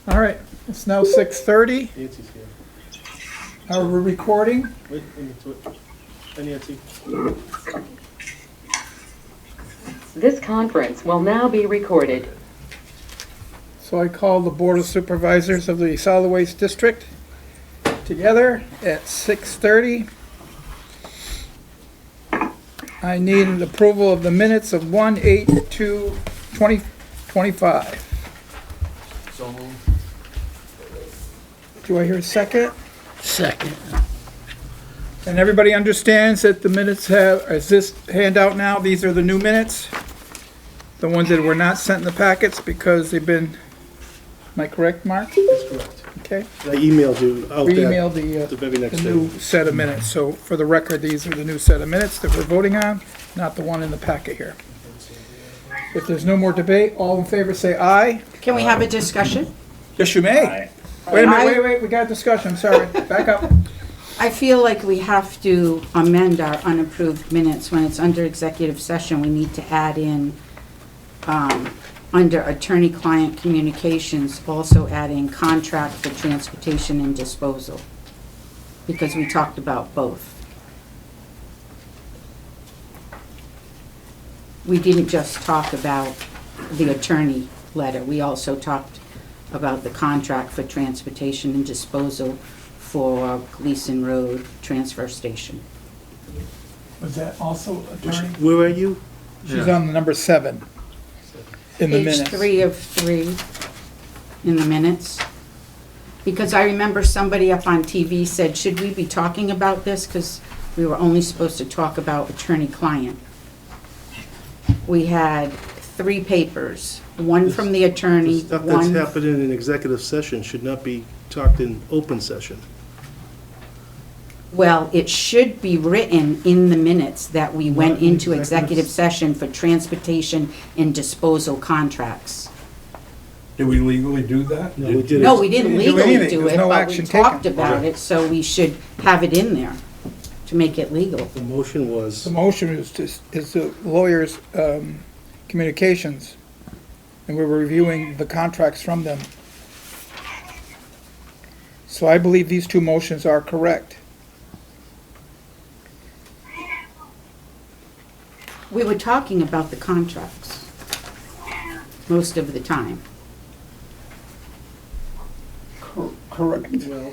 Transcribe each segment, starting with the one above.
All right, it's now 6:30. Nancy's here. Are we recording? Wait, hi, Nancy. This conference will now be recorded. So I call the Board of Supervisors of the Solid Waste District together at 6:30. I need an approval of the minutes of 1/8/2025. So moved. Do I hear a second? Second. And everybody understands that the minutes is this handout now? These are the new minutes? The ones that were not sent in the packets because they've been, am I correct, Mark? That's correct. Okay. I emailed you out We that emailed the very the next new day. set of minutes. So for the record, these are the new set of minutes that we're voting on, not the one in the packet here. If there's no more debate, all in favor say aye. Can we have a discussion? Yes, you may. Wait a minute, wait, we got a discussion, sorry. Back up. I feel like we have to amend our unapproved minutes. When it's under executive session, we need to add in, under attorney-client communications, also add in contract for transportation and disposal, because we talked about both. We didn't just talk about the attorney letter, we also talked about the contract for transportation and disposal for Gleason Road Transfer Station. Was that also attorney? Where are you? She's on the number 7 in the minutes. Page 3 of 3 in the minutes. Because I remember somebody up on TV said, should we be talking about this? Because we were only supposed to talk about attorney-client. We had 3 papers, one from the attorney, The stuff that's one... happening in executive session should not be talked in open session. Well, it should be written in the minutes that we went into executive session for transportation and disposal contracts. Did we legally do that? No, we didn't. No, we didn't We didn't do legally anything. do There's it, no but we action talked taken. about it, so we should have it in there to make it legal. The motion was, The motion is the lawyer's communications, and we were reviewing the contracts from them. So I believe these 2 motions are correct. We were talking about the contracts most of the time. Correct. well,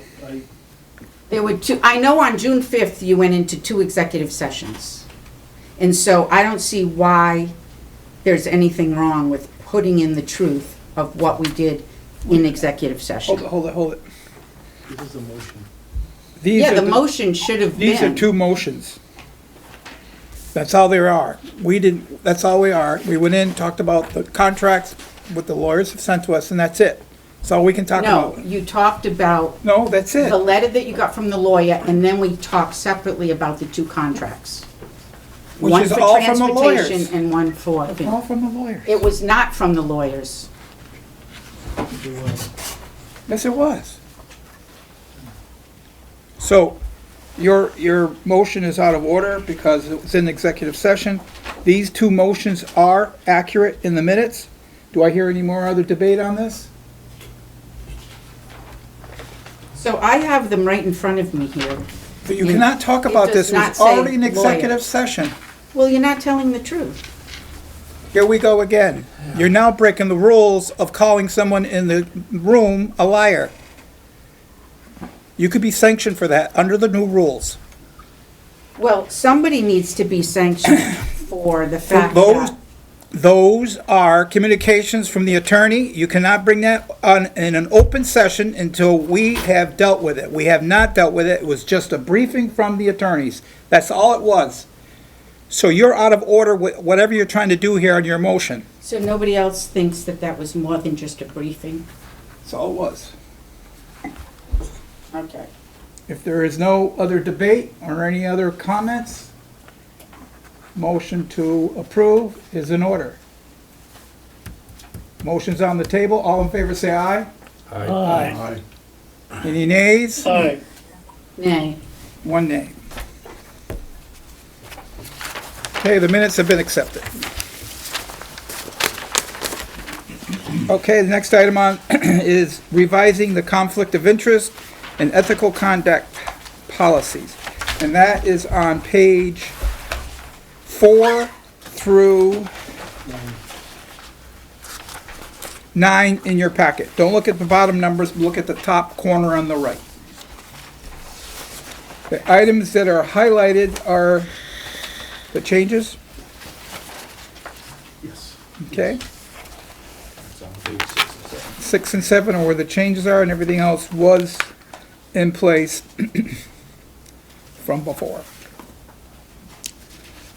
There were 2, I know on June 5th, you went into 2 executive sessions. And so I don't see why there's anything wrong with putting in the truth of what we did in executive session. Hold it. this is the motion. These Yeah, are the motion should have been. These are 2 motions. That's all there are. That's all we are. We went in, talked about the contracts, what the lawyers have sent to us, and that's it. That's all we can talk No, about. you talked about No, that's it. the letter that you got from the lawyer, and then we talked separately about the 2 contracts. Which One is for all from the lawyers. transportation and one for... It's all from the lawyers. It was not from the lawyers. Yes, it was. So, your motion is out of order because it was in executive session. These 2 motions are accurate in the minutes. Do I hear any more other debate on this? So I have them right in front of me here. But you cannot talk about It this. does It not was say already in lawyer. executive session. Well, you're not telling the truth. Here we go again. You're now breaking the rules of calling someone in the room a liar. You could be sanctioned for that under the new rules. Well, somebody needs to be sanctioned for the fact that... Those are communications from the attorney. You cannot bring that on in an open session until we have dealt with it. We have not dealt with it. It was just a briefing from the attorneys. That's all it was. So you're out of order with whatever you're trying to do here on your motion. So nobody else thinks that that was more than just a briefing? That's all it was. Okay. If there is no other debate or any other comments, motion to approve is in order. Motion's on the table. All in favor say aye. Aye. Any nays? Aye. Nay. 1 nay. Okay, the minutes have been accepted. Okay, the next item on is revising the conflict of interest and ethical conduct policies. And that is on page 4 through 9 in your packet. Don't look at the bottom numbers, look at the top corner on the right. The items that are highlighted are the changes, Yes. okay? 6 and 7 are where the changes are, and everything else was in place from before.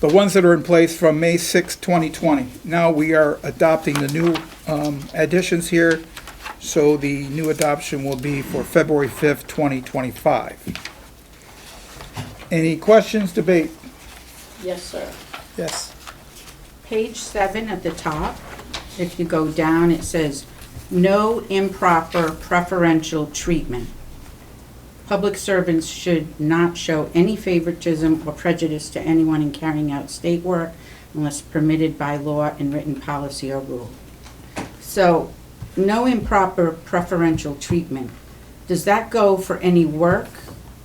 The ones that are in place from May 6, 2020. Now we are adopting the new additions here, so the new adoption will be for February 5th, 2025. Any questions, debate? Yes, sir. Yes. Page 7 at the top, if you go down, it says, "No improper preferential treatment. Public servants should not show any favoritism or prejudice to anyone in carrying out state work unless permitted by law and written policy or rule." So, no improper preferential treatment. Does that go for any work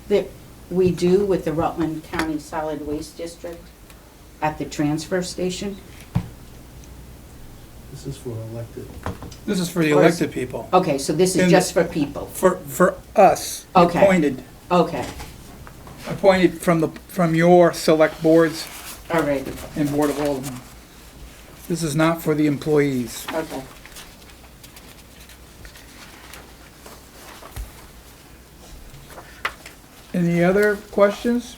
that we do with the Rutland County Solid Waste District at the transfer station? This is for elected. This is for the elected people. Okay, so this is And- just for people. For us, Okay. appointed Okay, from your select boards all right, and Board of Aldermen. This is not for the employees. okay. Any other questions?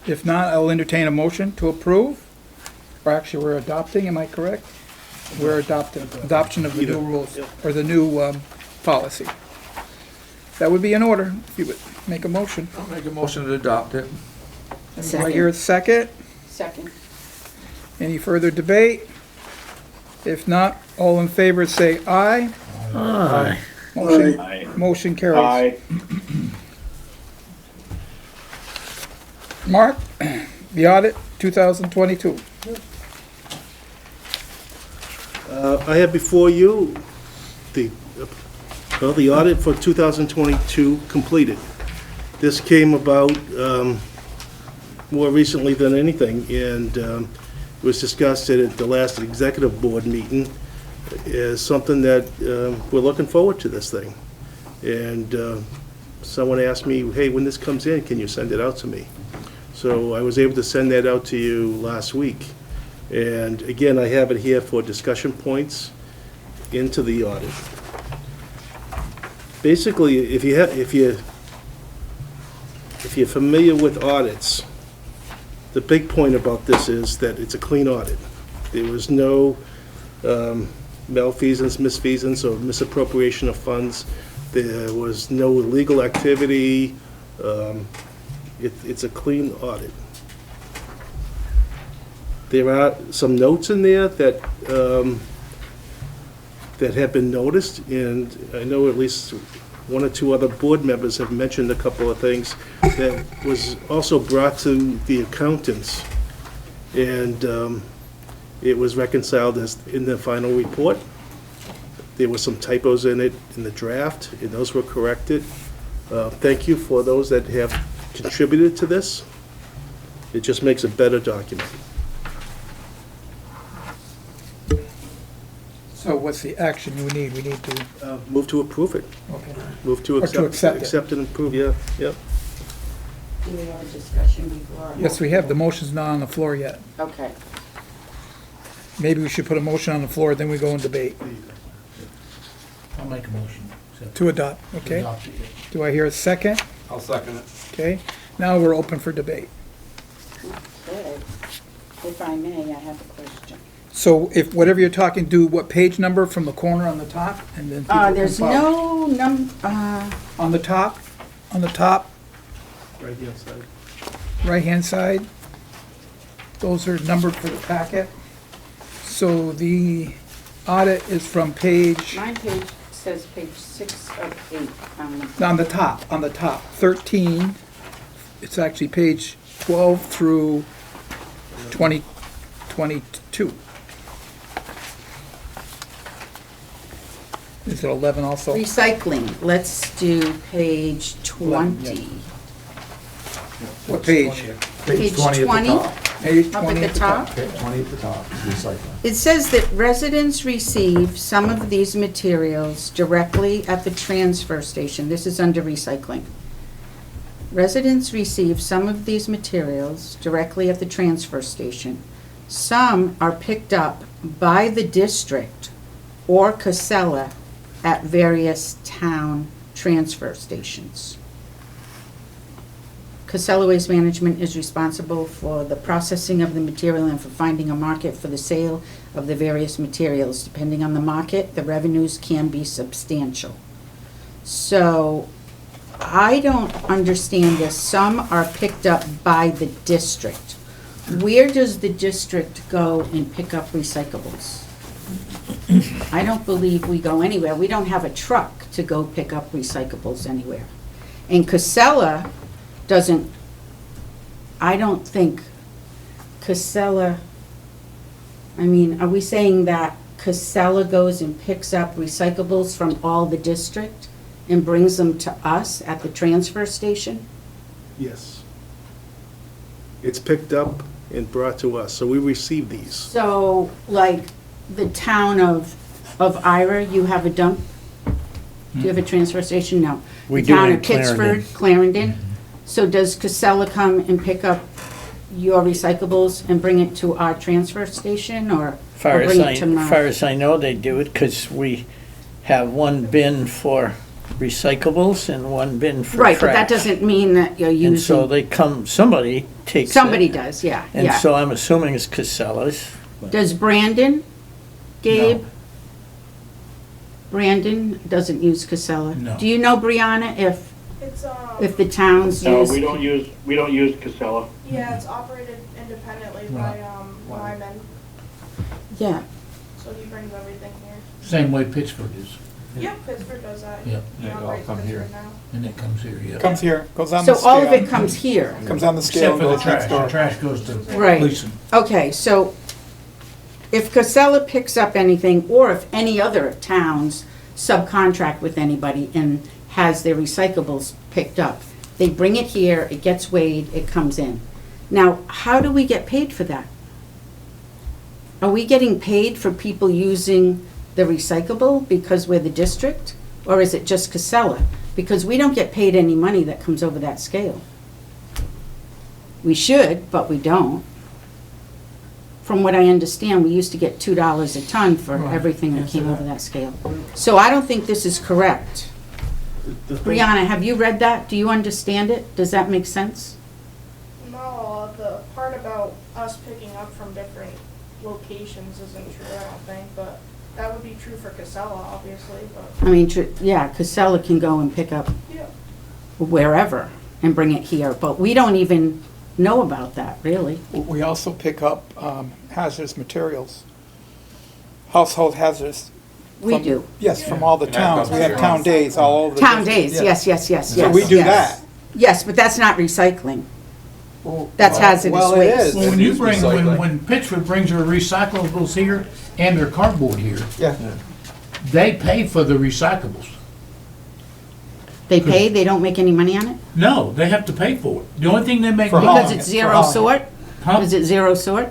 If not, I'll entertain a motion to approve. Or actually, we're adopting, am I correct? We're adoption of the new rules, yeah. or the new policy. That would be in order, if you would make a motion. I'll make a motion to adopt it. Do I hear a second? Second. Any further debate? If not, all in favor say aye. Aye. Motion carries. Mark, the audit 2022. I have before you the audit for 2022 completed. This came about more recently than anything, and was discussed at the last executive board meeting as something that we're looking forward to this thing. And someone asked me, hey, when this comes in, can you send it out to me? So I was able to send that out to you last week. And again, I have it here for discussion points into the audit. Basically, if you're familiar with audits, the big point about this is that it's a clean audit. There was no malfeasance, misfeasance, or misappropriation of funds. There was no illegal activity. It's a clean audit. There are some notes in there that that have been noticed, and I know at least one or two other board members have mentioned a couple of things that was also brought to the accountants, and it was reconciled as in the final report. There were some typos in it in the draft, and those were corrected. Thank you for those that have contributed to this. It just makes a better document. So what's the action we need? We need to, Move to approve it. okay. Move to Or to accept it. accept and approve, yeah, yeah. Do we have a discussion before? Yes, we have. The motion's not on the floor yet. Okay. Maybe we should put a motion on the floor, then we go in debate I'll make a motion. to adopt, okay? Do I hear a second? I'll second it. Okay, now we're open for debate. Okay. If I may, I have a question. So if, whatever you're talking, do what page number from the corner on the top, and then people can There's follow. no On the top, Right here outside. right-hand side, those are numbered for the packet. So the audit is from page, mine page says page 6 of 8 on the. on the top, 13. It's actually page 12 through 2022. Is it 11 also? Recycling, let's do page 20. What page? Page 20 at the 20? top. Page Up 20 at the top? Okay, 20 at the top, recycling. It says that residents receive some of these materials directly at the transfer station. This is under recycling. Residents receive some of these materials directly at the transfer station. Some are picked up by the district or Casella at various town transfer stations. Casella Waste Management is responsible for the processing of the material and for finding a market for the sale of the various materials. Depending on the market, the revenues can be substantial. So I don't understand this. Some are picked up by the district. Where does the district go and pick up recyclables? I don't believe we go anywhere. We don't have a truck to go pick up recyclables anywhere. And Casella doesn't, I don't think Casella, I mean, are we saying that Casella goes and picks up recyclables from all the district and brings them to us at the transfer station? Yes. It's picked up and brought to us, so we receive these. So, like, the town of Ira, you have a dump? Do you have a transfer station? No. We The do town in of Pittsford, Clarendon? So does Casella come and pick up your recyclables and bring it to our transfer station, or Far as bring I, it to mine? far as I know, they do it because we have one bin for recyclables and one bin for trash. Right, but that doesn't mean that you're And so using, they come, somebody takes it. somebody does, yeah, And yeah. so I'm assuming it's Casella's. Does Brandon, Gabe? Brandon doesn't use Casella? No. Do you know, Brianna, if It's the towns No, use? we don't use Casella. yeah, it's operated independently by Lyman, Yeah, so he brings everything here. Same way Pittsford is, Yep, Pittsburgh does that. Yep. He Yeah, it all operates come here. Pittsburgh now. and it comes here, yeah. Comes here, goes on the so scale. all of it comes here. Comes on the scale Except and for the goes next trash, the door. trash goes to Right. Gleason. Okay, so if Casella picks up anything, or if any other towns subcontract with anybody and has their recyclables picked up, they bring it here, it gets weighed, it comes in. Now, how do we get paid for that? Are we getting paid for people using the recyclable because we're the district? Or is it just Casella? Because we don't get paid any money that comes over that scale. We should, but we don't. From what I understand, we used to get $2 a ton for Right. everything that Yes, came sir. over that scale. So I don't think this is correct. The thing- Brianna, have you read that? Do you understand it? Does that make sense? No, the part about us picking up from different locations isn't true, I don't think, but that would be true for Casella, obviously, but, I mean, yeah, Casella can go and pick up yeah. wherever and bring it here, but we don't even know about that, really. We also pick up hazardous materials, household hazardous. We from- do. Yes, from all the And that towns. We comes have here. town days all over the Town district. days, yes, yes, yes, yes. So we do yes. that. Yes, but that's not recycling. That's hazardous Well, it waste. is. Well, when you is bring, recycling. when Pittsford brings their recyclables here and their cardboard here, Yeah. they pay for the recyclables. They pay, they don't make any money on it? No, they have to pay for it. The only thing they make For money Because hauling it's it, zero for hauling sort? Huh? Is it zero sort?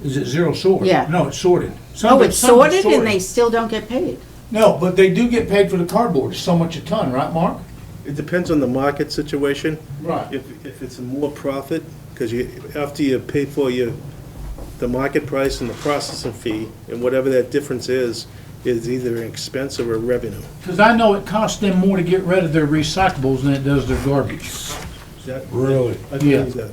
Is it zero sort? Yeah. No, it's sorted. Oh, it's sorted and they still don't get paid? No, but they do get paid for the cardboard. It's so much a ton, right, Mark? It depends on the market situation. Right. If it's more profit, because after you pay for the market price and the processing fee, and whatever that difference is either an expense or a revenue. Because I know it costs them more to get rid of their recyclables than it does their garbage. Really? I believe that.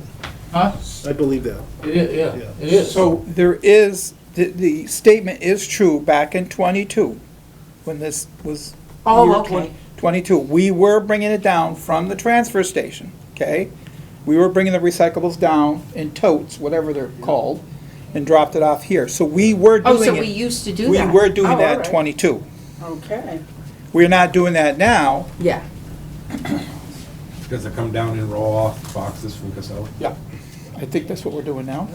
Huh? I believe that. It is, Yeah. yeah, it is. So there is, the statement is true back in 22, when this was. Oh, year okay. 22, we were bringing it down from the transfer station, okay? We were bringing the recyclables down in totes, whatever they're called, and dropped it off here. So we were Oh, doing so it. we used to do We that? were doing Oh, that all in right. 22. Okay. We're not doing that now. Yeah. Does it come down and roll off boxes from Casella? Yeah. I think that's what we're doing now.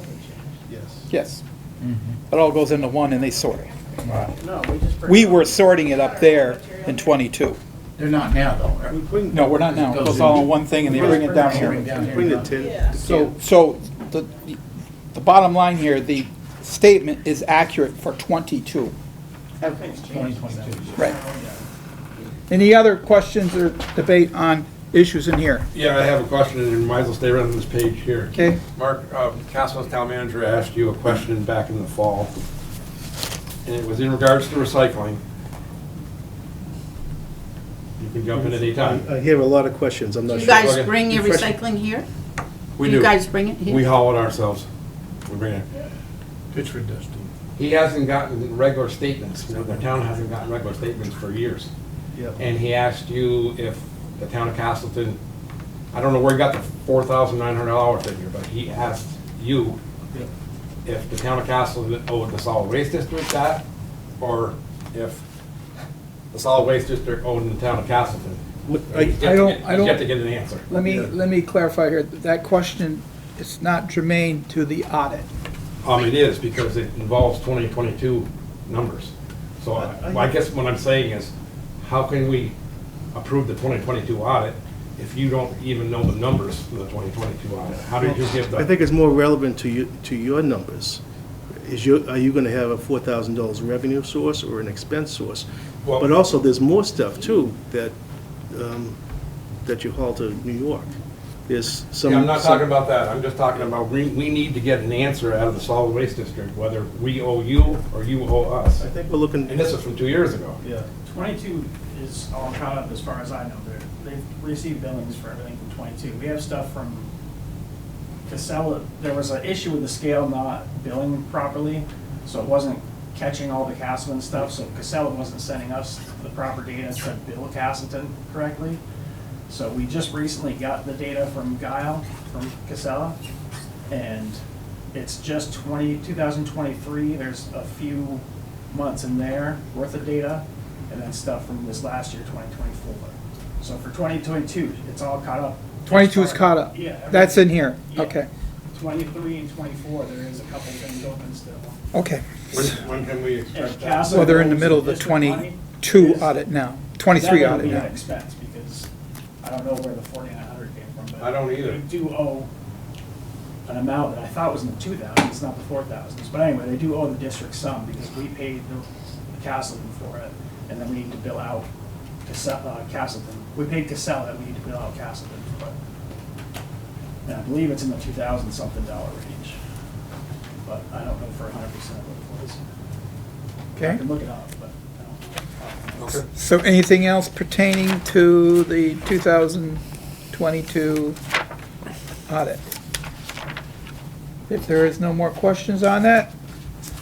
Yes. Yes. It all goes into one and they sort it. No, we just. We were sorting it up there in 22. They're not now though, right? We bring, No, we're not now. It goes all in one thing and they bring it down here. bring the tin. So the bottom line here, the statement is accurate for 22. Okay. 2022. Right. Any other questions or debate on issues in here? Yeah, I have a question, and you might as well stay right on this page here. Okay? Mark, Castle's town manager asked you a question back in the fall, and it was in regards to recycling. You can jump in at any time. I hear a lot of questions, I'm Do not you sure. guys Okay. bring your Refresh- recycling here? We You do. guys bring it We here? haul it ourselves. We bring it. Pittsford does too. He hasn't gotten regular statements. You know, the town hasn't gotten regular statements for years. Yeah. And he asked you if the town of Castleton, I don't know where he got the $4,900 figure, but he asked you if the town of Castleton owed the solid waste district that, or if the solid waste district owed the town of Castleton. He's yet to get an answer. Let me clarify here. That question is not germane to the audit. It is, because it involves 2022 numbers. So I guess what I'm saying is, how can we approve the 2022 audit if you don't even know the numbers for the 2022 audit? How did you give the? I think it's more relevant to your numbers. Are you gonna have a $4,000 revenue source or an expense source? Well- But also, there's more stuff too that you haul to New York. There's some. Yeah, I'm not talking about that. I'm just talking about, we need to get an answer out of the solid waste district, whether we owe you or you owe us. I think we're looking. And this is from 2 years ago. Yeah. 22 is all caught up as far as I know. They've received billings for everything from 22. We have stuff from Casella. There was an issue with the scale not billing properly, so it wasn't catching all the Castleton stuff, so Casella wasn't sending us the proper data to bill Castleton correctly. So we just recently got the data from Guile, from Casella, and it's just 2023. There's a few months in there worth of data, and then stuff from this last year, 2024. So for 2022, it's all caught up. 22 is caught up. Yeah. That's in here. Yeah. Okay. 23 and 24, there is a couple things open still. Okay. When can we expect And that? Castle Well, they're in the owes middle of the district money 22 is- audit now, 23 that audit would be an now. expense, because I don't know where the 4,900 came from, but. I don't either. We do owe an amount that I thought was in the 2,000s, it's not the 4,000s. But anyway, they do owe the district some, because we paid the Castleton for it, and then we need to bill out Castleton. We paid Casella, we need to bill out Castleton for it. And I believe it's in the 2,000 something dollar range, but I don't know for 100% what it was. I Okay. can look it up, but I don't. Okay. So anything else pertaining to the 2022 audit? If there is no more questions on that,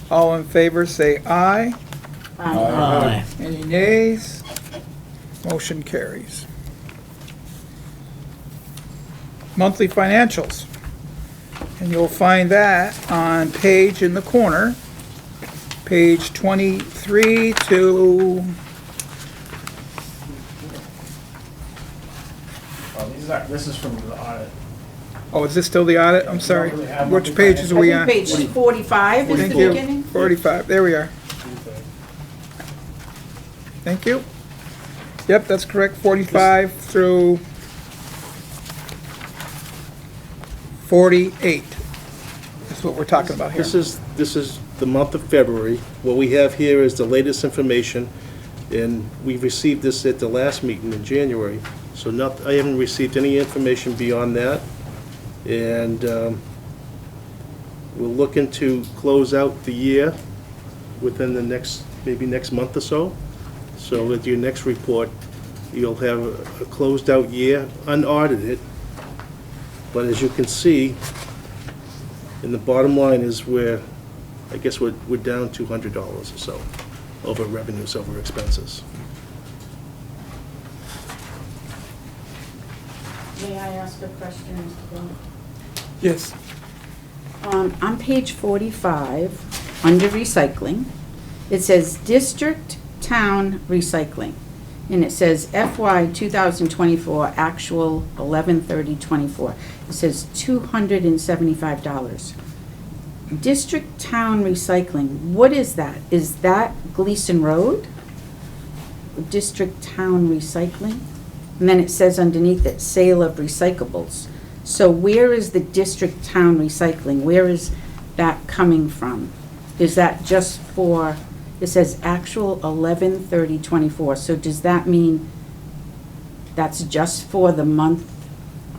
all in favor say aye. Aye. Any nays? Motion carries. Monthly financials. And you'll find that on page in the corner, page 23 to, This is from the audit. oh, is this still the audit? I'm sorry. Don't really have Which monthly pages are I we think on? page 45 is Thank the you. beginning. 45, there we are. Thank you. Yep, that's correct, 45 through 48. That's what we're talking about here. This is the month of February. What we have here is the latest information, and we received this at the last meeting in January. So I haven't received any information beyond that. And we're looking to close out the year within the maybe next month or so. So with your next report, you'll have a closed out year, unaudited. But as you can see, and the bottom line is where, I guess we're down $200 or so over revenues, over expenses. May I ask a question, Mr. Blunt? Yes. On page 45, under recycling, it says district town recycling. And it says FY 2024, actual 11/30/24. It says $275. District Town Recycling, what is that? Is that Gleason Road? District Town Recycling? And then it says underneath it, sale of recyclables. So where is the District Town Recycling? Where is that coming from? Is that just for, it says actual 11/30/24. So does that mean that's just for the month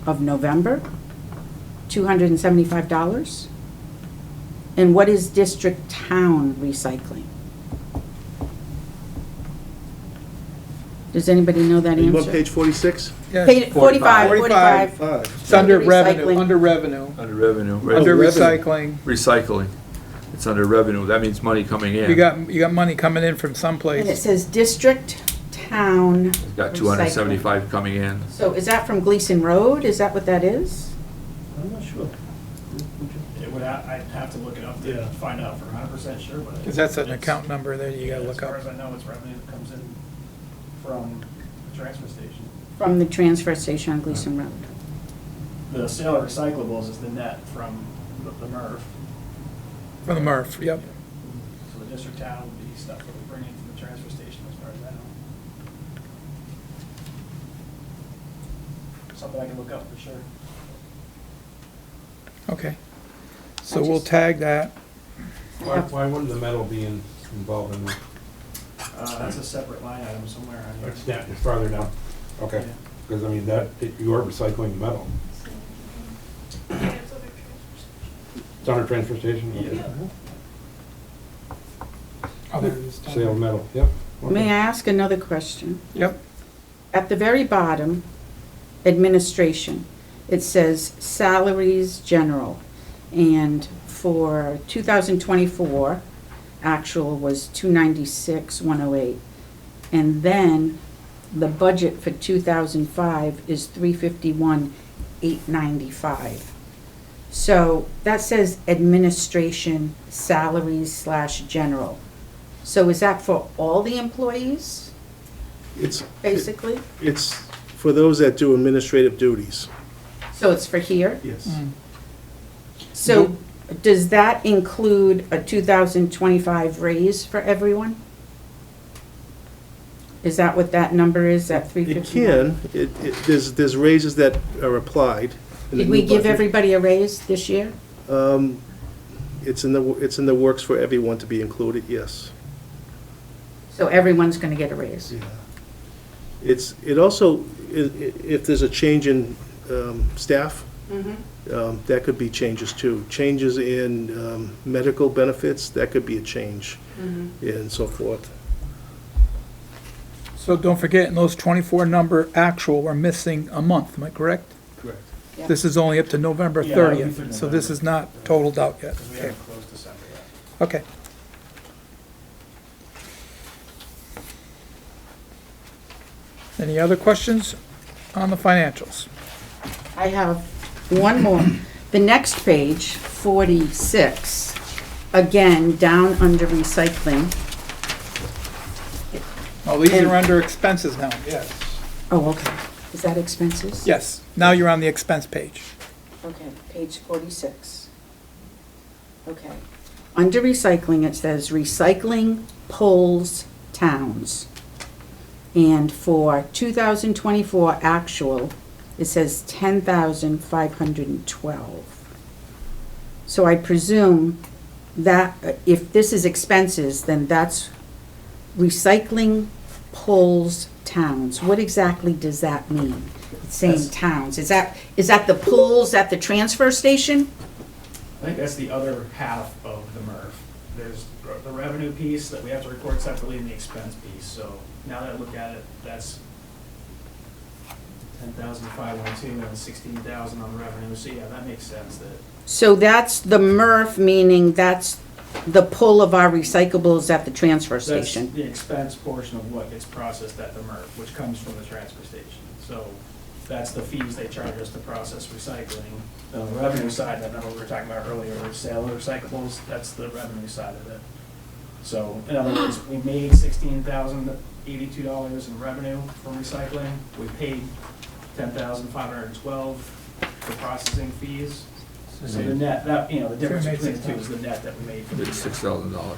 of November? $275? And what is District Town Recycling? Does anybody know that You on answer? page 46? Yes. Page 45, 45. 45. It's under revenue, Recycling. under revenue, Under revenue. under revenue. recycling. Recycling. It's under revenue. That means money coming in. You got money coming in from And it someplace. saes District Town. It's got Recycling. 275 coming in. So is that from Gleason Road? Is that what that is? I'm not sure. It would, I'd have to look it up to find out for 100% sure, but. Because that's an it's- account number that you gotta As look far up. as I know, it's revenue that comes in from the transfer station. From the transfer station on Gleason Road. The sale of recyclables is the net from the MRF. From the MRF, yep. So the district town would be stuff that we bring in from the transfer station as far as I know. Something I can look up for sure. Okay. So we'll tag that. Why wouldn't the metal be involved in that? That's a separate line item somewhere on here. It's down, it's farther down. Okay, Yeah. because I mean, you are recycling metal. It's under transfer station? Okay. Oh, there it is. Sale of metal, yep. Okay. May I ask another question? Yep. At the very bottom, administration, it says salaries general. And for 2024, actual was 296,108. And then the budget for 2005 is 351,895. So that says administration salaries / general. So is that for all the employees, It's, basically? it's for those that do administrative duties. So it's for here? Yes. So does that include a 2025 raise for everyone? Is that what that number is, that It 351? can, there's raises that are applied. in the Did we new give budget. everybody a raise this year? It's in the works for everyone to be included, yes. So everyone's gonna get a raise? It also, if there's a change in staff, that could be changes too. Changes in medical benefits, that could be a change, and so forth. So don't forget, in those 24 number actual, we're missing a month, am I correct? Correct. Yeah. This is only up to November Yeah, that'll be 30th, through so this November. is not totaled out yet. Because we Okay. haven't closed December yet. Okay. Any other questions on the financials? I have one more. The next page, 46, again, down under recycling. Oh, these And- are under expenses now, yes. Oh, okay. Is that expenses? Yes, now you're on the expense page. Okay, page 46. Okay. Under recycling, it says recycling pulls towns. And for 2024 actual, it says 10,512. So I presume that if this is expenses, then that's recycling pulls towns. What exactly does that mean? It's saying That's- towns. Is that the pulls at the transfer station? I think that's the other half of the MRF. There's the revenue piece that we have to report separately and the expense piece. So now that I look at it, that's 10,512 and 16,000 on the revenue. So yeah, that makes sense that. So that's the MRF, meaning that's the pull of our recyclables at the transfer That's station. the expense portion of what gets processed at the MRF, which comes from the transfer station. So that's the fees they charge us to process recycling. The revenue side, that number we were talking about earlier, sale of recyclables, that's the revenue side of it. So in other words, we made 16,000 $82 in revenue from recycling. We paid $10,512 for processing fees. So the net, that, you know, the difference between the two is the net that we made for the year. It's $6,000.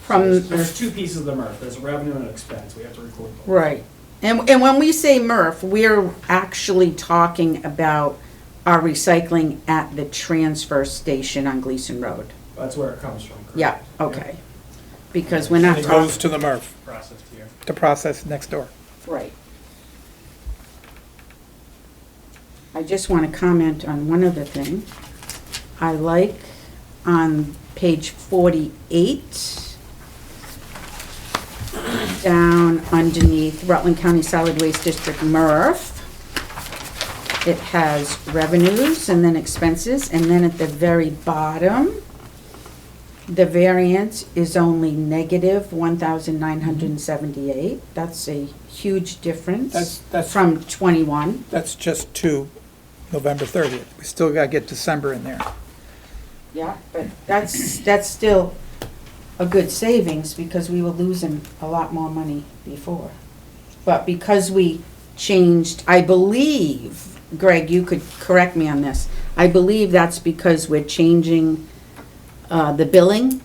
From, There's two pieces of the MRF. There's a revenue and an expense. We have to record both. right. And when we say MRF, we're actually talking about our recycling at the transfer station on Gleason Road. That's where it comes from, correct? Yeah, okay. Because we're not It goes talking, to the MRF, Processed here. to process next door. right. I just want to comment on one other thing. I like on page 48, down underneath Rutland County Solid Waste District MRF, it has revenues and then expenses, and then at the very bottom, the variance is only negative 1,978. That's a huge difference That's from 21. That's just to November 30th. We still gotta get December in there. Yeah, but that's still a good savings because we were losing a lot more money before. But because we changed, I believe, Greg, you could correct me on this, I believe that's because we're changing the billing.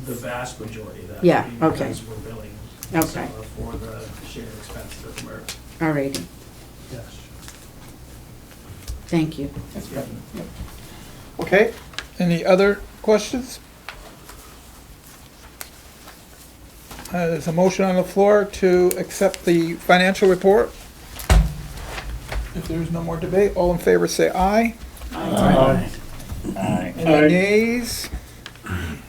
The vast majority of that. Yeah, would be okay. Because we're billing Okay. Casella for the shared expenses of the MRF. Alrighty, Yes. thank you. Okay, any other questions? There's a motion on the floor to accept the financial report. If there's no more debate, all in favor say aye. Aye. Any nays?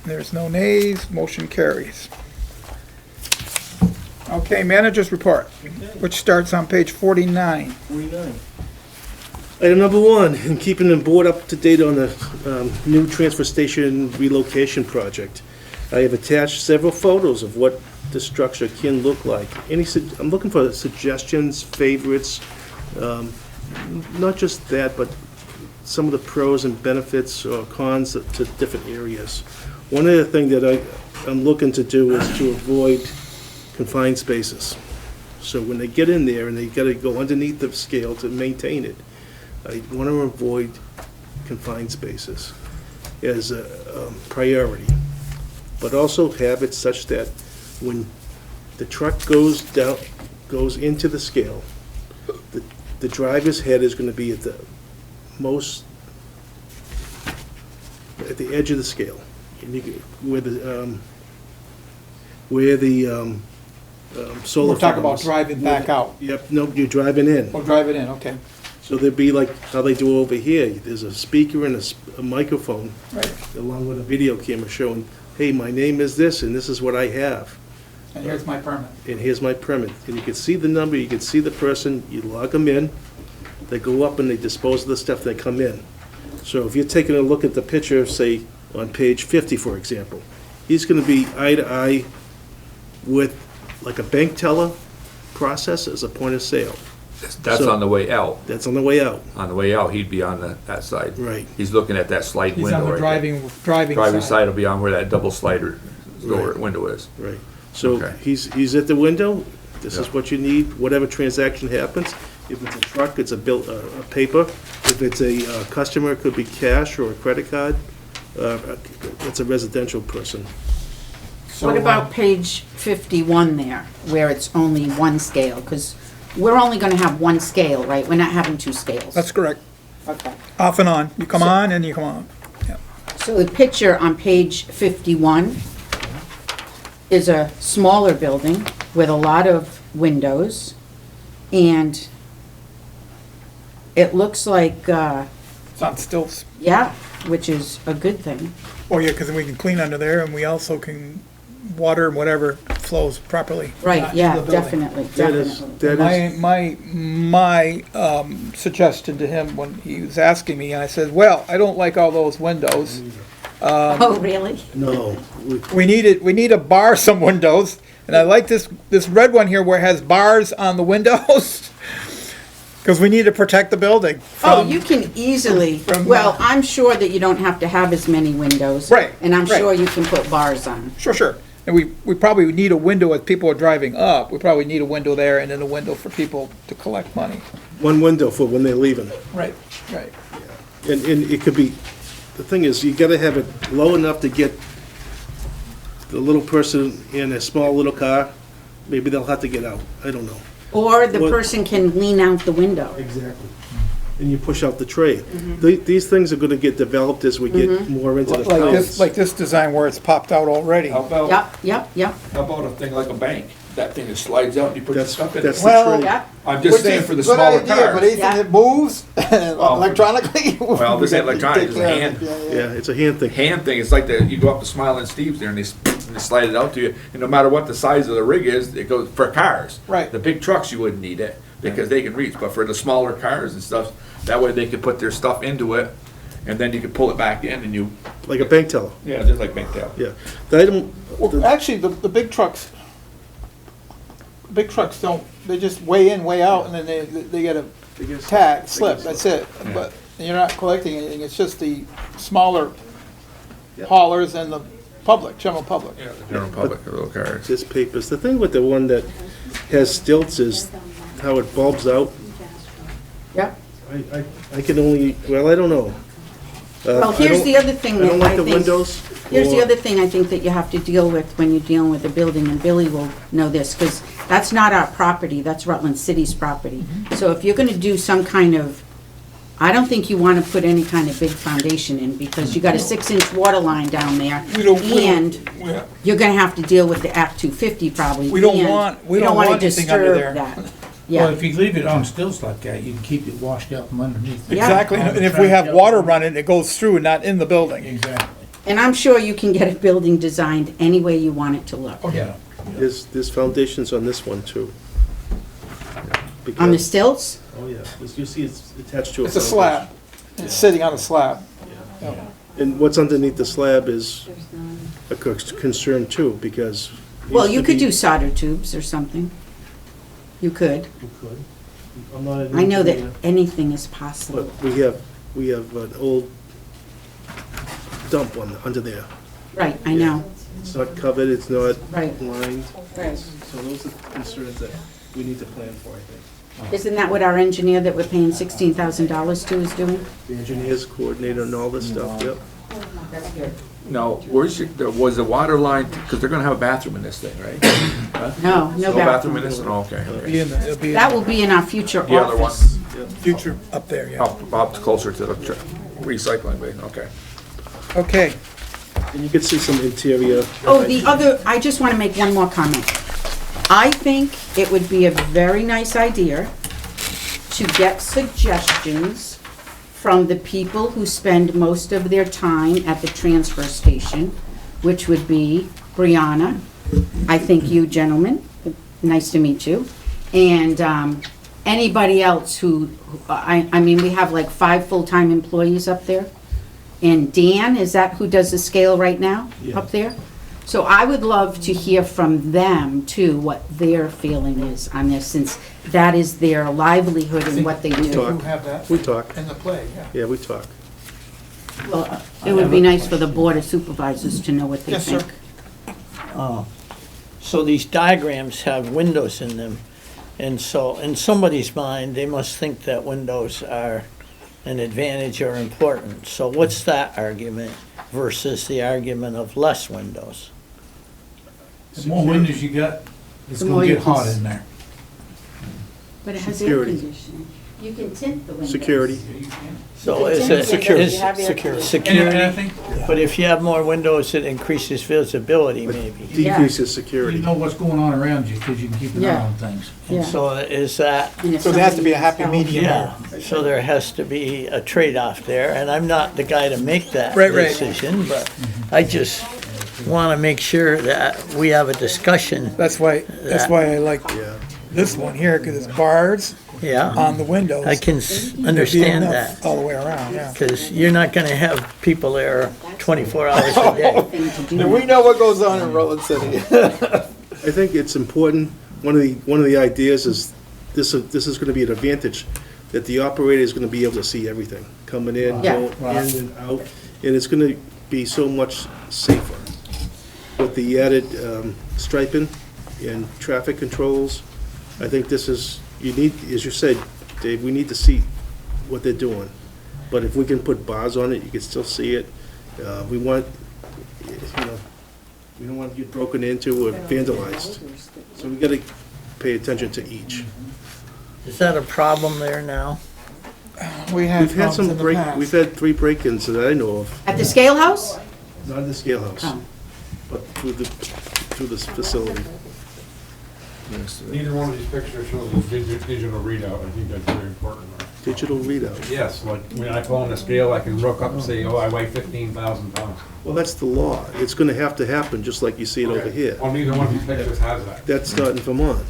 There's no nays, motion carries. Okay, managers report, which starts on page 49. 49. Item number 1, in keeping the board up to date on the new transfer station relocation project, I have attached several photos of what the structure can look like. I'm looking for suggestions, favorites, not just that, but some of the pros and benefits or cons to different areas. One of the things that I'm looking to do is to avoid confined spaces. So when they get in there and they gotta go underneath the scale to maintain it, I want to avoid confined spaces as a priority, but also have it such that when the truck goes into the scale, the driver's head is going to be at the edge of the scale, and where the solar. We're talking about farms- driving back out. Yep, no, you're driving in. We'll drive it in, okay. So there'd be like how they do over here. There's a speaker and a microphone Right, along with a video camera showing, hey, my name is this and this is what I have. and here's my permit. And here's my permit. And you can see the number, you can see the person, you log them in, they go up and they dispose of the stuff, they come in. So if you're taking a look at the picture, say, on page 50, for example, he's gonna be eye to eye with like a bank teller process as a point of sale. That's So- on the way out. That's on the way out. On the way out, he'd be on that side. Right. He's looking at that slide He's window on the right there. driving Driving side. side will be on where that double slider door Right. window is. Right. So Okay. he's at the window, this is Yeah. what you need, whatever transaction happens. If it's a truck, it's a paper. If it's a customer, it could be cash or a credit card. It's a residential person. What about page 51 there, where it's only one scale? Because we're only gonna have one scale, right? We're not having two scales. That's correct. Okay. Off and on. You come on and you come on. So the picture on page 51 is a smaller building with a lot of windows, and it looks like, It's on stilts. yeah, which is a good thing. Oh, yeah, because we can clean under there and we also can water and whatever flows properly. Right, into yeah, the building. definitely, That is, definitely. My suggestion to him when he was asking me, and I said, well, I don't like all those windows. Oh, really? no, We need a bar, some windows, and I like this red one here where it has bars on the windows. Because we need to protect the building Oh, from, you can easily, from, well, I'm sure that you don't have to have as many windows. Right, And I'm right. sure you can put bars on. sure. And we probably need a window as people are driving up. We probably need a window there and then a window for people to collect money. One window for when they're leaving. Right, right. And it could be, the thing is, you gotta have it low enough to get the little person in a small little car. Maybe they'll have to get out, I don't know. Or the What- person can lean out the window. Exactly. And you push out the tray. These things are gonna get developed as we get more into the towns. Like this design where it's popped out already. How about, Yep. how about a thing like a bank? That thing that slides out and you put your That's, stuff in. that's it. the Well, tray. Yep. I'm just saying for the smaller But cars. anything Yeah. that moves Well, electronically. well, this ain't electronic, take it's a care of hand. it. Yeah, Yeah, it's a hand thing. Hand thing, it's like you go up to Smile and Steve's there and they slide it out to you, and no matter what the size of the rig is, it goes for cars. Right. The big trucks, you wouldn't need it, because they can reach, but for the smaller cars and stuff, that way they could put their stuff into it, and then you could pull it back in and you, Like a bank teller, yeah, just like Big Tail. yeah. The item, Well, actually, the big trucks don't, they just weigh in, weigh out, and then they get a tag, slip, that's it. Yeah. But you're not collecting anything, it's just the smaller haulers and the public, general public. Yeah, the general public, the little cars. this papers, the thing with the one that has stilts is how it bulbs out. Yep. I can only, well, I don't know. Well, I here's don't- the other thing I that don't like I the think, windows. here's the or- other thing I think that you have to deal with when you're dealing with a building, and Billy will know this, because that's not our property, that's Rutland City's property. So if you're gonna do some kind of, I don't think you wanna put any kind of big foundation in, because you got a 6-inch water line down there, and you're gonna have to deal with the Act 250 probably. We don't and want- we you don't wanna want anything under disturb there. that. Well, Yeah, if you leave it on stilts like that, you can keep it washed out from underneath. Yeah. Exactly, and if we have water running, it goes through and not in the building. Exactly. and I'm sure you can get a building designed any way you want it to look. Yeah. There's foundations on this one too. On the Because- stilts? Oh, yeah, you see it's attached to a It's a foundation. slab, it's sitting on a slab. And what's underneath the slab is a concern too, because. it Well, used you to could be- do solder tubes or something. You could. You could. I'm not an I know that engineer, anything is possible. But we have an old dump one under there. Right, I know. It's not covered, it's not Right. lined. Right. So those are concerns that we need to plan for, I think. Isn't that what our engineer that we're paying $16,000 to is doing? The engineers coordinator and all this stuff, yep. That's good. No, was the water line, because they're gonna have a bathroom in this thing, right? Huh? No, no No bathroom in bathroom. this, oh, okay. It'll be in That will be in our future The other one, office. the future up there, yeah. up closer to the recycling bay, okay. Okay, And you can see some interior. Oh, the other, I just want to make one more comment. I think it would be a very nice idea to get suggestions from the people who spend most of their time at the transfer station, which would be Brianna, I think you gentlemen, nice to meet you, and anybody else who, I mean, we have like 5 full-time employees up there. And Dan, is that who does the scale right now, Yeah. up there? So I would love to hear from them too, what their feeling is on this, since that is their livelihood and what they do. talk. you have that We talk, in the play, yeah. yeah, we talk. Well, it would be nice for the Board of Supervisors to know what they Yes, sir. think. So these diagrams have windows in them, and so in somebody's mind, they must think that windows are an advantage or important. So what's that argument versus the argument of less windows? The more windows you got, it's The more gonna you get can hot s- in there. But it has air Security. conditioning. You can tint the windows. Security. So is Tint it, the windows, is you have air security, conditioning. And I think, but if you have more windows, it increases visibility maybe. Decreases you security. know what's going on around you, because you can keep an eye Yeah. on things. Yeah. So is that, And if So there has to be a somebody happy tells- medium yeah, there. so there has to be a trade-off there, and I'm not the guy to make that Right, right. decision, but I just want to make sure that we have a discussion, That's why I like Yeah. this one here, because it's bars yeah? on the windows. I can There'd be understand enough that, all the way around, yeah. because you're not going to have people there 24 hours a day. Thing to do. We know what goes on in Rutland City. I think it's important, one of the ideas is, this is gonna be an advantage, that the operator is gonna be able to see everything, coming in, Yeah. going in and out, and it's gonna be so much safer. with the added striping and traffic controls, I think this is, you need, as you said, Dave, we need to see what they're doing. But if we can put bars on it, you can still see it. We want, you know, we don't want to get broken into or vandalized. So we gotta pay attention to each. Is that a problem there now? We We've had some we've had 3 break-ins that I know of, At the scale house? not in the scale house, Oh. but through this facility. Neither one of these pictures shows a digital readout. I think that's very important. Digital readout. Yes, like when I pull on the scale, I can look up and say, oh, I weigh 15,000 pounds. Well, that's the law. It's gonna have to happen, just like you see it over here. Well, neither one of these pictures has that. That's not in Vermont.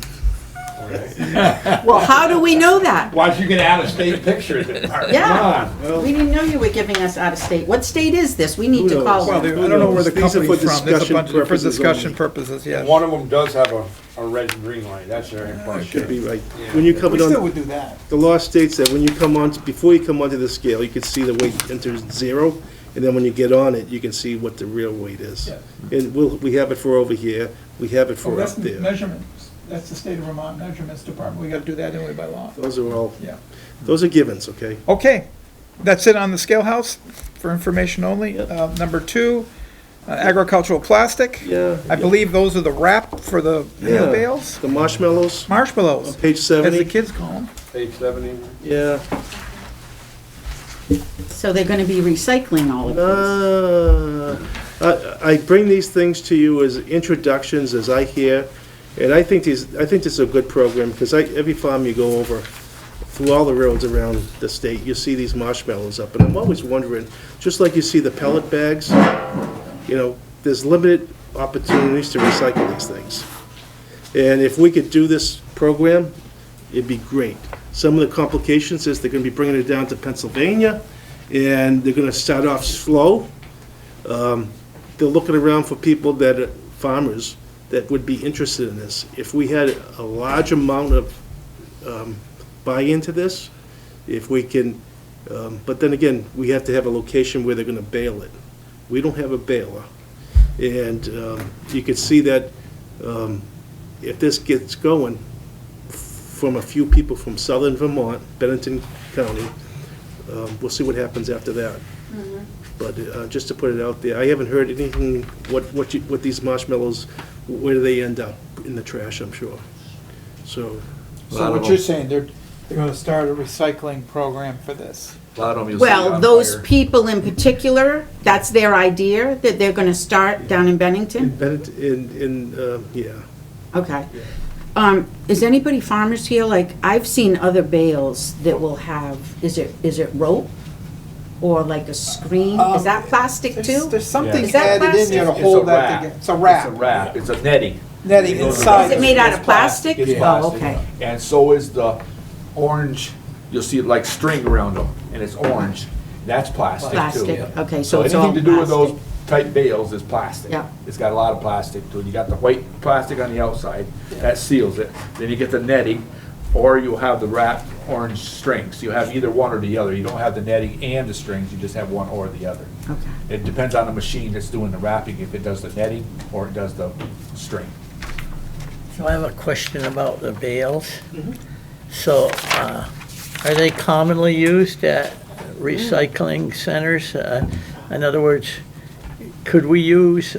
Well, how do we know that? Why'd you get out of state pictures? Yeah. We didn't know you were giving us out of state. What state is this? We need to call Well, them. I don't know where the These are for company's from. There's a discussion bunch of, for purposes discussion only. purposes, yeah. One of them does have a red and green light. That's very important. Should be right. When you come We still on, would do that. the law states that when you come on, before you come onto the scale, you can see the weight enters 0, and then when you get on it, you can see what the real weight is. And we have it for over here, we have it for up there. Measurements. That's the state of Vermont Measurements Department. We gotta do that anyway by law. Those are all, Yeah. those are givens, okay? Okay, that's it on the scale house for information only. Number 2, agricultural plastic. Yeah. I believe those are the wrap for the meal Yeah. bales. The marshmallows, Marshmallows, page as the 70. kids call them. Page 70. Yeah. So they're gonna be recycling all of these. I bring these things to you as introductions, as I hear, and I think this is a good program, because every farm you go over, through all the roads around the state, you see these marshmallows up, and I'm always wondering, just like you see the pellet bags, you know, there's limited opportunities to recycle these things. And if we could do this program, it'd be great. Some of the complications is they're gonna be bringing it down to Pennsylvania, and they're gonna start off slow. They're looking around for people that are farmers that would be interested in this. If we had a large amount of buy-in to this, if we can, but then again, we have to have a location where they're gonna bale it. We don't have a baler. And you can see that if this gets going from a few people from southern Vermont, Bennington County, we'll see what happens after that. But just to put it out there, I haven't heard anything, what these marshmallows, where do they end up? In the trash, I'm sure. So, So what you're saying, they're gonna start a recycling program for this. A lot of them you'll see Well, on those fire. people in particular, that's their idea, that they're gonna start down in in Bennington? Bennington, yeah. Okay. Is anybody farmers here? Like, I've seen other bales that will have, is it rope? Or like a screen? Is that plastic too? There's something Is that added in there to plastic? hold that together. It's a wrap. It's a wrap, it's a netting. Netting It goes inside. Is it made out of plastic? It's Oh, plastic. okay. And so is the orange, you'll see like string around them, and it's orange. That's plastic too. Plastic, okay, So so it's all anything to do with those plastic. type bales is plastic. Yeah. It's got a lot of plastic to it. You got the white plastic on the outside, that seals it. Then you get the netting, or you'll have the wrapped orange strings. You have either one or the other. You don't have the netting and the strings, you just have one or the other. Okay. It depends on the machine that's doing the wrapping, if it does the netting or it does the string. So I have a question about the bales. So, are they commonly used at recycling centers? In other words, could we use,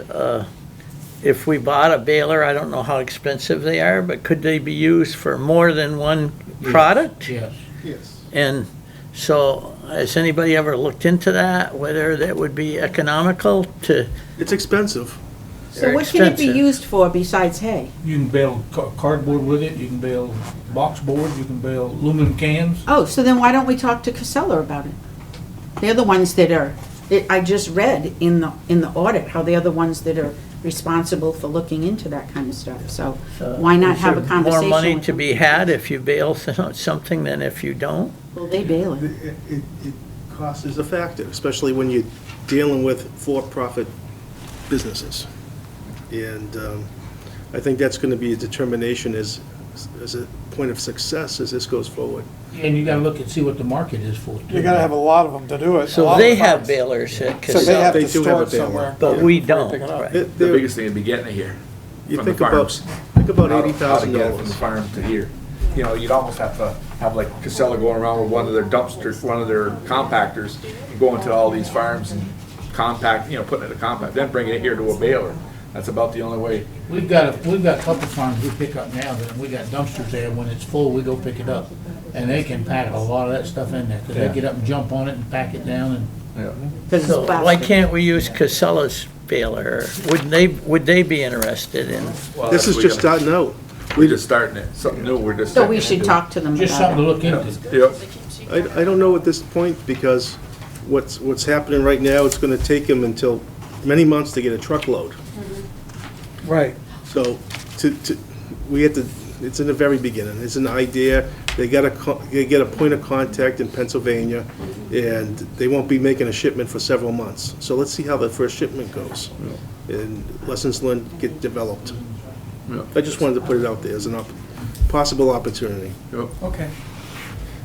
if we bought a baler, I don't know how expensive they are, but could they be used for more than one product? Yes. Yes. And so, has anybody ever looked into that, whether that would be economical to? It's expensive. So what can it be used for besides hay? You can bale cardboard with it, you can bale box board, you can bale aluminum cans. Oh, so then why don't we talk to Casella about it? They're the ones that are, I just read in the audit, how they're the ones that are responsible for looking into that kind of stuff, so why not have a conversation More money with to them? be had if you bail something than if you don't? Well, they bail it. Cost is a factor, especially when you're dealing with for-profit businesses. And I think that's going to be a determination as a point of success as this goes forward. And you gotta look and see what the market is for it. You gotta have a lot of them to do it. A So lot they of have farms. balers at So they have Casella, They to do have store a it baler. somewhere. but yeah, we before you don't. pick it up. right? The There- biggest thing would be getting it here You from the think about, farms. think about How to $80,000. get it from the farm to here. You know, you'd almost have to have like Casella going around with one of their dumpsters, one of their compactors, and going to all these farms and compact, putting it in a compact, then bringing it here to a baler. That's about the only way. We've got a couple farms we pick up now, that we got dumpsters there, when it's full, we go pick it up. And they can pack a lot of that stuff in there, 'cause they Yeah. get up and jump on it and pack it down and. Yeah. 'Cause it's So why plastic. can't we use Casella's baler? Would they be interested in? Well, This that's is what just we gotta- starting out. We're just starting it, something new, we're just. So we getting should into. talk to them Just something about to it. look into. Yep, I don't know at this point, because what's happening right now, it's gonna take them until many months to get a truckload. Right. So, we have to, it's in the very beginning, it's an idea, they get a point of contact in Pennsylvania, and they won't be making a shipment for several months. So let's see how the first shipment goes, and lessons learned get developed. Yeah. I just wanted to put it out there as a possible opportunity. yep. Okay.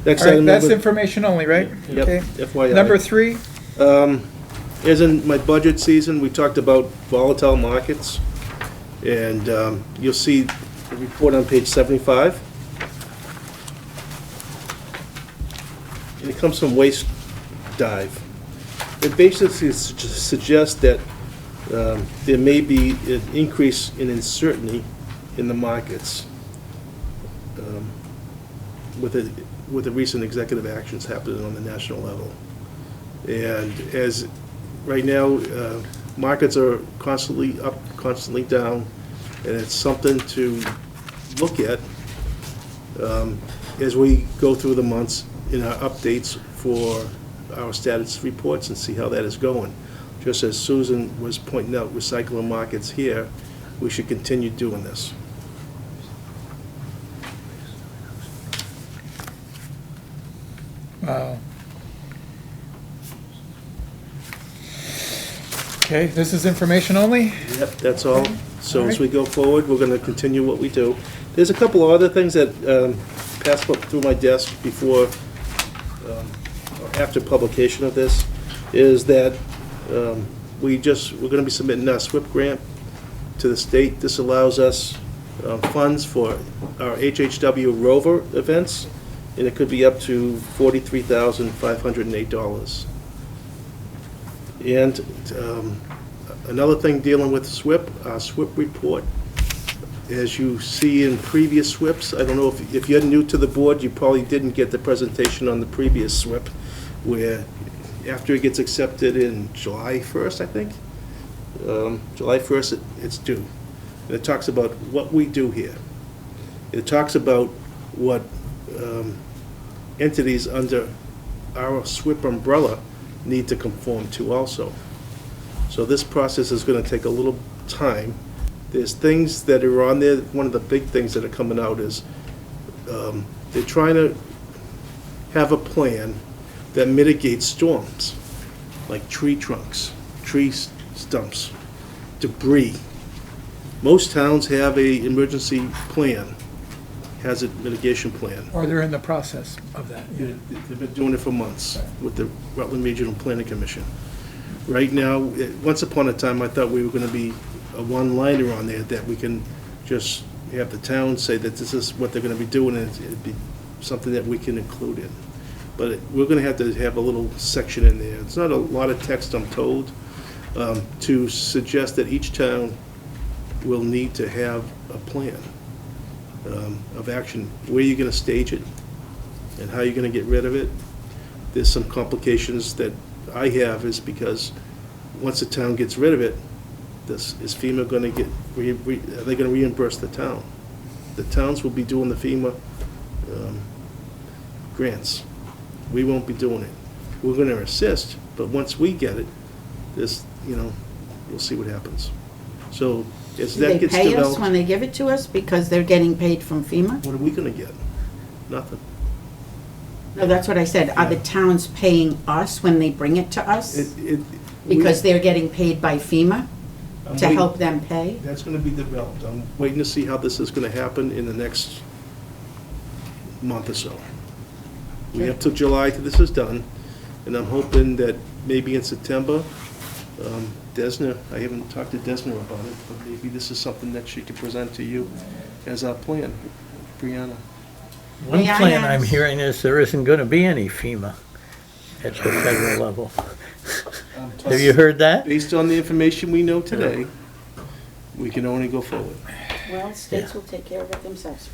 Next All right, item, that's number, information only, right? Okay. yep, FYI. Number 3, As in my budget season, we talked about volatile markets, and you'll see the report on page 75. And it comes from Waste Dive. It basically suggests that there may be an increase in uncertainty in the markets with the recent executive actions happening on the national level. And as right now, markets are constantly up, constantly down, and it's something to look at as we go through the months in our updates for our status reports and see how that is going. Just as Susan was pointing out, recycling markets here, we should continue doing this. wow. Okay, this is information only? Yep, that's all. So as we go forward, we're gonna continue what we do. There's a couple of other things that passed through my desk before, or after publication of this, is that we're gonna be submitting a SWIP grant to the state. This allows us funds for our HHW Rover events, and it could be up to $43,508. And another thing dealing with SWIP, our SWIP report, as you see in previous SWIPs, I don't know if you're new to the board, you probably didn't get the presentation on the previous SWIP, where after it gets accepted in July 1st, I think, July 1st, it's due. And it talks about what we do here. It talks about what entities under our SWIP umbrella need to conform to also. So this process is going to take a little time. There's things that are on there. One of the big things that are coming out is they're trying to have a plan that mitigates storms, like tree trunks, tree stumps, debris. Most towns have a emergency plan, hazard mitigation plan. Or they're in the process of that? They've been doing it for months with the Rutland Regional Planning Commission. Right now, once upon a time, I thought we were gonna be a one-liner on there that we can just have the town say that this is what they're gonna be doing, and it'd be something that we can include in. But we're gonna have to have a little section in there. It's not a lot of text, I'm told, to suggest that each town will need to have a plan of action, where you're gonna stage it, and how you're gonna get rid of it. There's some complications that I have, is because once the town gets rid of it, is FEMA gonna get, are they gonna reimburse the town? The towns will be doing the FEMA grants. We won't be doing it. We're gonna assist, but once we get it, we'll see what happens. So, as Do that they gets pay us developed, when they give it to us because they're getting paid from FEMA? what are we gonna get? Nothing. No, that's what I said. Are the towns paying us when they bring it to us? We- Because they're getting paid by FEMA I'm to waiting- help them pay? That's gonna be developed. I'm waiting to see how this is gonna happen in the next month or so. We have till July till this is done, and I'm hoping that maybe in September, Desna, I haven't talked to Desna about it, but maybe this is something that she could present to you as our plan. Brianna? One May I plan I'm ask- hearing is there isn't gonna be any FEMA at the federal level. Have you heard that? Based on the information we know today, we can only go forward. Well, states will take care of it themselves.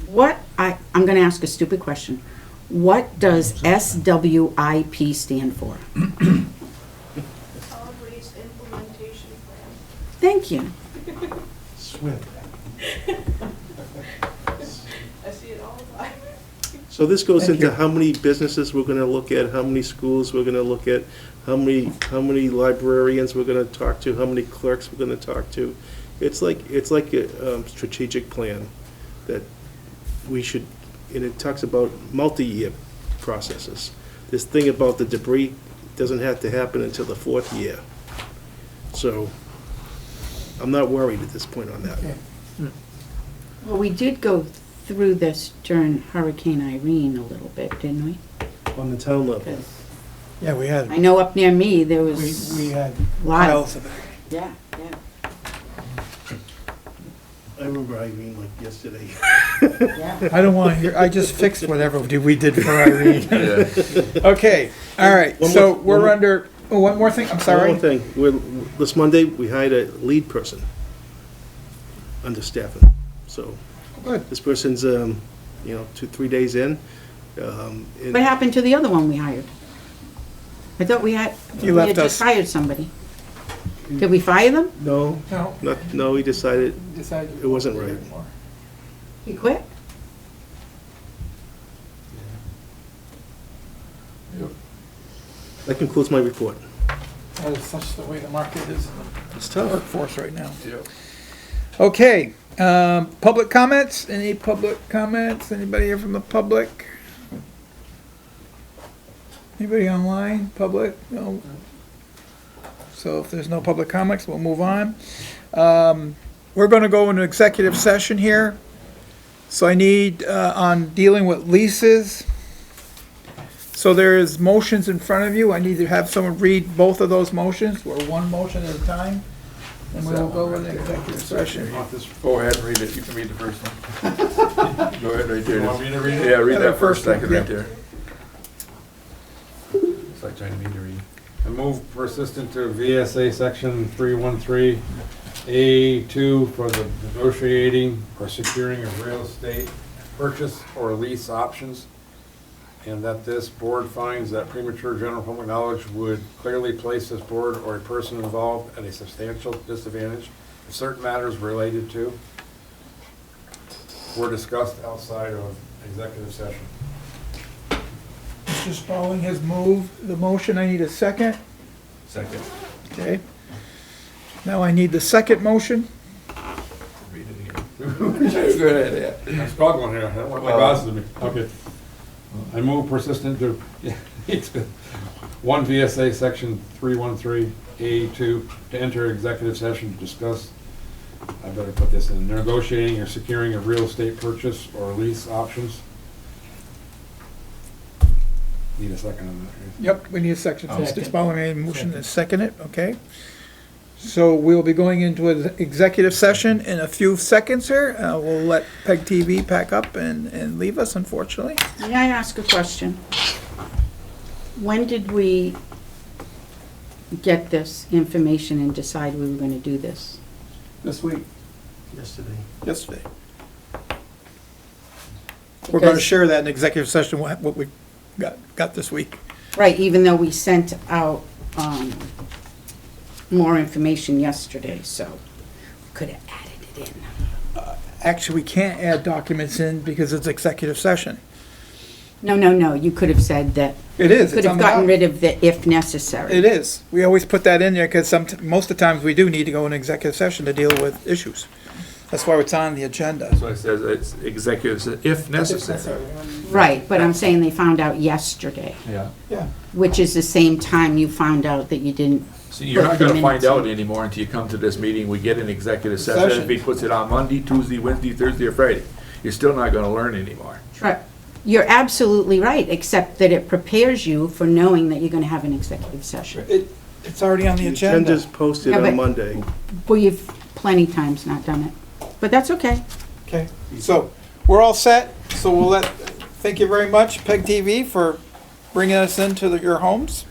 I'm gonna ask a stupid question. What does SWIP stand for? Solid waste implementation plan. Thank you. Swim. I see it all the time. So this goes Thank into you. how many businesses we're gonna look at, how many schools we're gonna look at, how many librarians we're gonna talk to, how many clerks we're gonna talk to. It's like a strategic plan that we should, and it talks about multi-year processes. This thing about the debris doesn't have to happen until the 4th year. So I'm not worried at this point on that. Well, we did go through this during Hurricane Irene a little bit, didn't we? On the town level. 'Cause Yeah, we had, I know up near me, there was we had a lot piles of, of it. yeah. I remember Irene like yesterday. I don't want to hear, I just fixed whatever we did for Irene. Okay, all right, One so more- we're under, oh, one more thing, I'm sorry. One more thing, this Monday, we hired a lead person under staffing. So Good. this person's, 2-3 days in. and- What happened to the other one we hired? I thought we had left just us. hired somebody. Did we fire them? No, No. no, he decided Decided it wasn't right. He quit? That concludes my report. That is such the way the market is in It's the tough. workforce right now. Okay, public comments? Any public comments? Anybody here from the public? Anybody online, public? No? So if there's no public comments, we'll move on. We're gonna go into executive session here. So I need, on dealing with leases. So there is motions in front of you. I need to have someone read both of those motions, or one motion at a time. And we'll go into executive session. Go ahead and read it, you can read the first one. Go ahead, right there. You want me to read it? Yeah, read Yeah, that the first first one, second right yeah. there. It's like trying to me to read. I move persistent to VSA section 313, A2 for the negotiating or securing of real estate purchase or lease options, and that this board finds that premature general public knowledge would clearly place this board or a person involved at a substantial disadvantage if certain matters related to were discussed outside of executive session. Mr. Spalding has moved the motion. I need a second. Second. Okay. Now I need the second motion. Read it again. Go ahead, yeah. I'm struggling here, I don't want my glasses to be, okay. I move persistent to, 1 VSA section 313, A2, to enter executive session to discuss, I better put this in, negotiating or securing of real estate purchase or lease options. Need a second on that. Yep, we need a second. Mr. Spalding made a motion to second it, okay? So we'll be going into an executive session in a few seconds here. We'll let PEG TV pack up and leave us, unfortunately. May I ask a question? When did we get this information and decide we were gonna do this? This week. Yesterday. Yesterday. We're gonna Because- share that in executive session, what we got this week. Right, even though we sent out, more information yesterday, so we could have added it in. Actually, we can't add documents in because it's executive session. No, you could have said that. It is, Could it's on have the gotten doc- rid of the if necessary. It is. We always put that in there because most of the times we do need to go in executive session to deal with issues. That's why it's on the agenda. That's why it says it's executive, if necessary. Right, but I'm saying they found out yesterday, Yeah. Yeah. which is the same time you found out that you didn't. See, you're not put the gonna find minutes out in. anymore until you come to this meeting, we get an executive Session. session, if he puts it on Monday, Tuesday, Wednesday, Thursday, or Friday. You're still not gonna learn anymore. Right, You're absolutely right, except that it prepares you for knowing that you're gonna have an executive session. It's already on the The agenda. agenda's posted Yeah, but- on Monday. Well, you've plenty times not done it, but that's okay. Okay, so we're all set, so thank you very much, PEG TV, for bringing us into your homes.